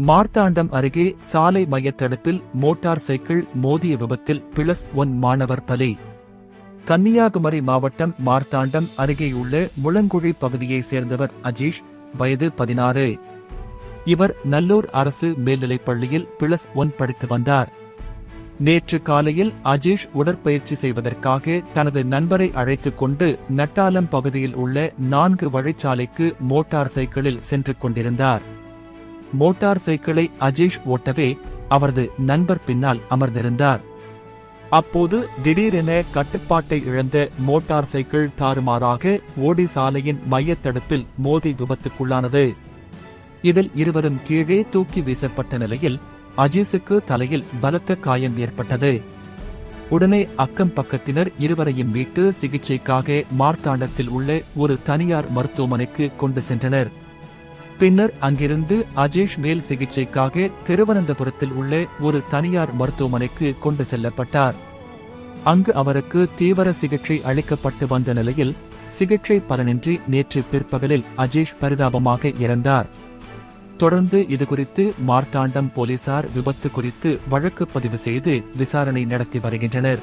மார்த்தாண்டம் அருகே சாலை மையத்தடுப்பில் motor cycle மோதிய விபத்தில் +1 மாணவர் பலி. கன்னியாகுமரி மாவட்டம் மார்த்தாண்டம் அருகேயுள்ள முளங்குழி பகுதியைச் சேர்ந்தவர் அஜீஷ், வயது 16. இவர் நல்லூர் அரசு மேல்நிலைப் பள்ளியில் +1 படித்து வந்தார். நேற்று காலையில் அஜீஷ் உடற்பயிற்சி செய்வதற்காக தனது நண்பரை அழைத்துக் கொண்டு நட்டாலம் பகுதியில் உள்ள 4 வழிச்சாலைக்கு மோட்டார் சைக்கிளில் சென்று கொண்டிருந்தார். மோட்டார் சைக்கிளை அஜீஷ் ஓட்டவே அவரது நண்பர் பின்னால் அமர்ந்திருந்தார். அப்போது திடீரென கட்டுப்பாட்டை இழந்த மோட்டார் சைக்கிள் தாறுமாறாக ஓடி சாலையின் மையத்தடுப்பில் மோதி விபத்துக்குள்ளானது. இதில் இருவரும் கீழே தூக்கி வீசப்பட்ட நிலையில் அஜீஸுக்கு தலையில் பலத்த காயம் ஏற்பட்டது. உடனே அக்கம் பக்கத்தினர் இருவரையும் மீட்டு சிகிச்சைக்காக மார்த்தாண்டத்தில் உள்ள ஒரு தனியார் மருத்துவமனைக்கு கொண்டு சென்றனர். பின்னர் அங்கிருந்து அஜீஷ் மேல் சிகிச்சைக்காக திருவனந்தபுரத்தில் உள்ள ஒரு தனியார் மருத்துவமனைக்கு கொண்டு செல்லப்பட்டார். அங்கு அவருக்கு தீவிர சிகிச்சை அளிக்கப்பட்டு வந்த நிலையில் சிகிச்சை பலனின்றி நேற்று பிற்பகலில் அஜீஷ் பரிதாபமாக இறந்தார். தொடர்ந்து இதுகுறித்து மார்த்தாண்டம் போலீசார் விபத்து குறித்து வழக்கு பதிவு செய்து விசாரணை நடத்தி வருகின்றனர்.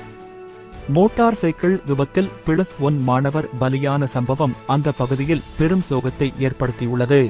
மோட்டார் சைக்கிள் விபத்தில் +1 மாணவர் பலியான சம்பவம் அந்த பகுதியில் பெரும் சோகத்தை ஏற்படுத்தியுள்ளது.